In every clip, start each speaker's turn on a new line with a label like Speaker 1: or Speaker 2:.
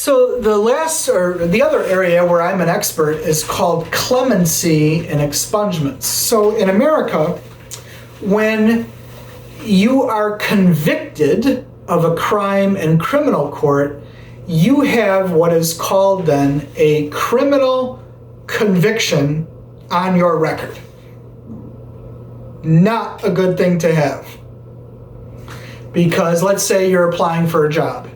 Speaker 1: So the other area where I'm an expert is called clemency and expungements. So in America, when you are convicted of a crime in criminal court, you have what is called then a criminal conviction on your record. Not a good thing to have. Because let's say you're applying for a job.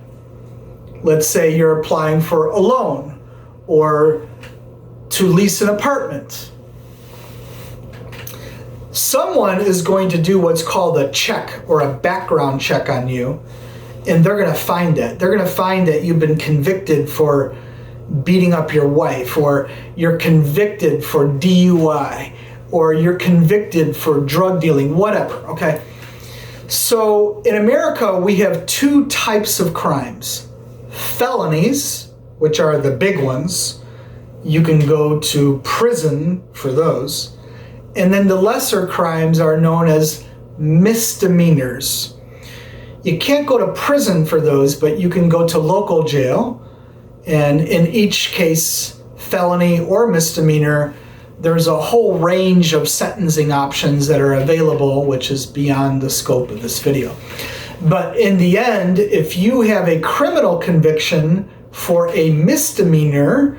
Speaker 1: Let's say you're applying for a loan or to lease an apartment. Someone is going to do what's called a check or a background check on you, and they're going to find it. They're going to find that you've been convicted for beating up your wife, or you're convicted for DUI, or you're convicted for drug dealing, whatever, okay? So in America, we have two types of crimes. Felonies, which are the big ones. You can go to prison for those. And then the lesser crimes are known as misdemeanors. You can't go to prison for those, but you can go to local jail. And in each case, felony or misdemeanor, there's a whole range of sentencing options that are available, which is beyond the scope of this video. But in the end, if you have a criminal conviction for a misdemeanor,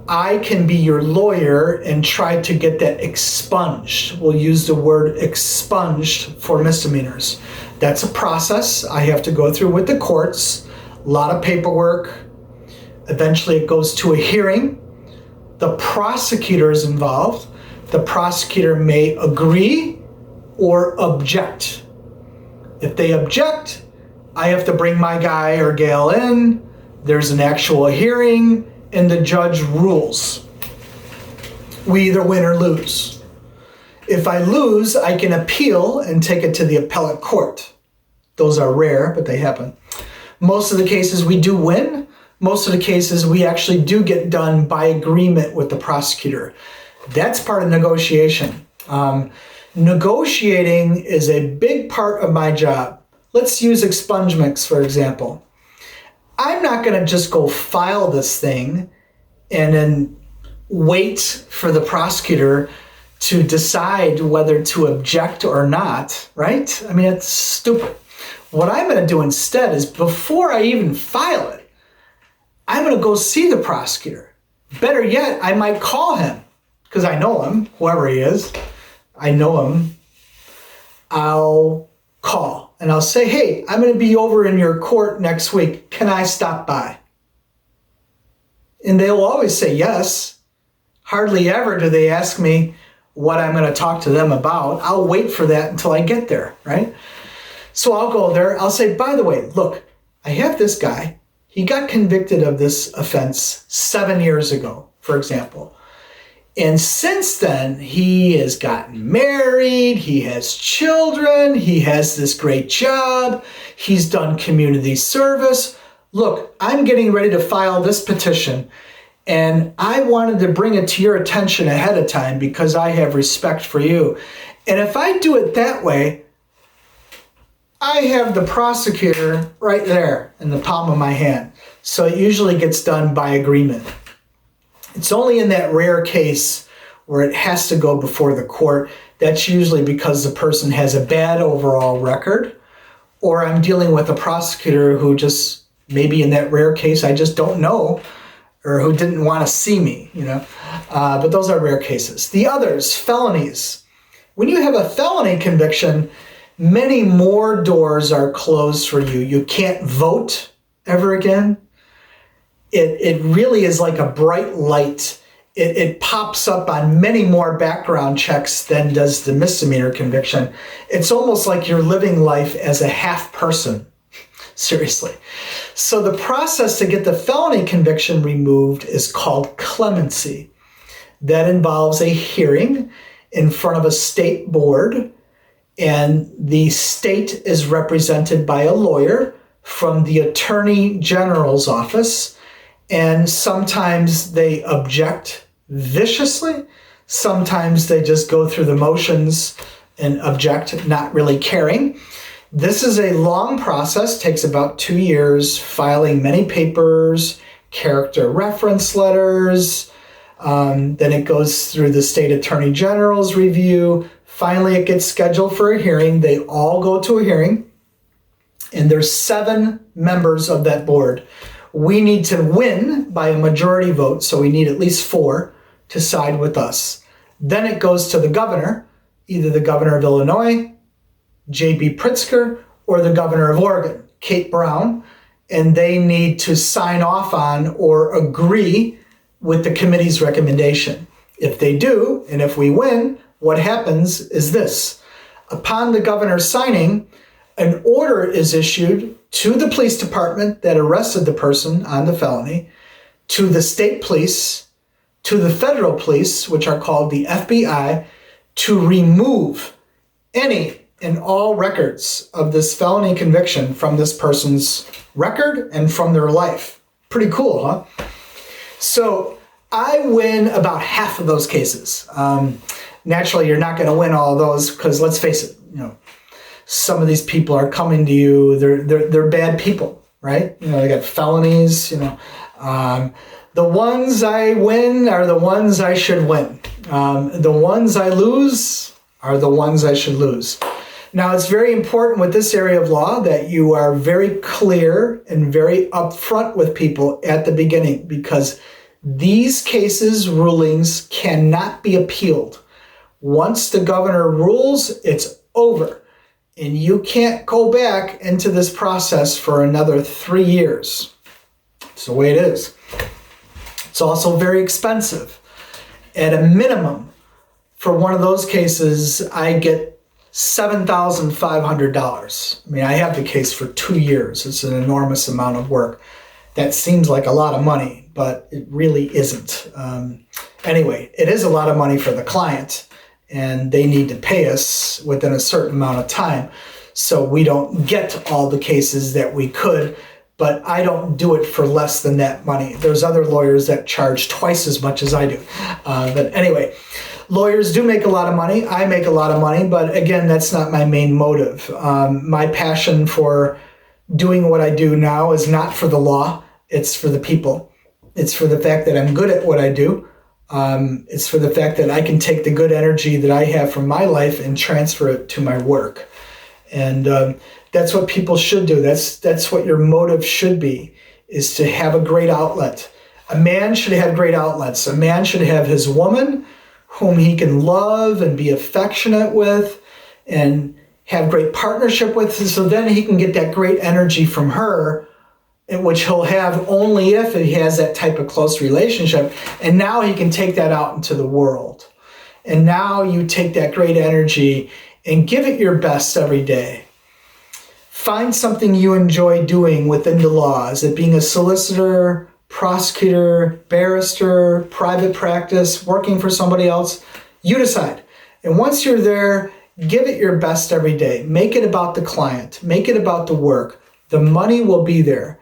Speaker 1: I can be your lawyer and try to get that expunged. We'll use the word expunged for misdemeanors. That's a process I have to go through with the courts, a lot of paperwork. Eventually it goes to a hearing. The prosecutor is involved. The prosecutor may agree or object. If they object, I have to bring my guy or gal in. There's an actual hearing, and the judge rules. We either win or lose. If I lose, I can appeal and take it to the appellate court. Those are rare, but they happen. Most of the cases we do win. Most of the cases we actually do get done by agreement with the prosecutor. That's part of negotiation. Negotiating is a big part of my job. Let's use expungements, for example. I'm not going to just go file this thing and then wait for the prosecutor to decide whether to object or not, right? I mean, it's stupid. What I'm going to do instead is before I even file it, I'm going to go see the prosecutor. Better yet, I might call him because I know him, whoever he is. I know him. I'll call and I'll say, hey, I'm going to be over in your court next week. Can I stop by? And they'll always say yes. Hardly ever do they ask me what I'm going to talk to them about. I'll wait for that until I get there, right? So I'll go there. I'll say, by the way, look, I have this guy. He got convicted of this offense 7 years ago, for example. And since then, he has gotten married, he has children, he has this great job, he's done community service. Look, I'm getting ready to file this petition, and I wanted to bring it to your attention ahead of time because I have respect for you. And if I do it that way, I have the prosecutor right there in the palm of my hand. So it usually gets done by agreement. It's only in that rare case where it has to go before the court. That's usually because the person has a bad overall record, or I'm dealing with a prosecutor who just, maybe in that rare case, I just don't know, or who didn't want to see me, but those are rare cases. The others, felonies. When you have a felony conviction, many more doors are closed for you. You can't vote ever again. It really is like a bright light. It pops up on many more background checks than does the misdemeanor conviction. It's almost like you're living life as a half person. Seriously. So the process to get the felony conviction removed is called clemency. That involves a hearing in front of a state board, and the state is represented by a lawyer from the Attorney General's office. And sometimes they object viciously. Sometimes they just go through the motions and object, not really caring. This is a long process, takes about 2 years, filing many papers, character reference letters. Then it goes through the state attorney general's review. Finally, it gets scheduled for a hearing. They all go to a hearing, and there's 7 members of that board. We need to win by a majority vote, so we need at least 4 to side with us. Then it goes to the governor, either the governor of Illinois, J.B. Pritzker, or the governor of Oregon, Kate Brown, and they need to sign off on or agree with the committee's recommendation. If they do, and if we win, what happens is this. Upon the governor signing, an order is issued to the police department that arrested the person on the felony, to the state police, to the federal police, which are called the FBI, to remove any and all records of this felony conviction from this person's record and from their life. Pretty cool, huh? So I win about half of those cases. Naturally, you're not going to win all of those because let's face it, some of these people are coming to you. They're bad people, right? They got felonies. The ones I win are the ones I should win. The ones I lose are the ones I should lose. Now, it's very important with this area of law that you are very clear and very upfront with people at the beginning, because these cases, rulings, cannot be appealed. Once the governor rules, it's over. And you can't go back into this process for another 3 years. It's the way it is. It's also very expensive. At a minimum, for one of those cases, I get $7,500. I mean, I have the case for 2 years. It's an enormous amount of work. That seems like a lot of money, but it really isn't. Anyway, it is a lot of money for the client, and they need to pay us within a certain amount of time. So we don't get all the cases that we could, but I don't do it for less than that money. There's other lawyers that charge twice as much as I do. But anyway, lawyers do make a lot of money. I make a lot of money, but again, that's not my main motive. My passion for doing what I do now is not for the law. It's for the people. It's for the fact that I'm good at what I do. It's for the fact that I can take the good energy that I have from my life and transfer it to my work. And that's what people should do. That's what your motive should be, is to have a great outlet. A man should have great outlets. A man should have his woman whom he can love and be affectionate with and have great partnership with. So then he can get that great energy from her, which he'll have only if he has that type of close relationship. And now he can take that out into the world. And now you take that great energy and give it your best every day. Find something you enjoy doing within the law. Is it being a solicitor, prosecutor, barrister, private practice, working for somebody else? You decide. And once you're there, give it your best every day. Make it about the client. Make it about the work. The money will be there.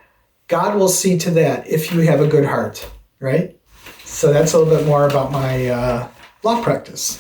Speaker 1: God will see to that if you have a good heart, right? So that's a little bit more about my law practice.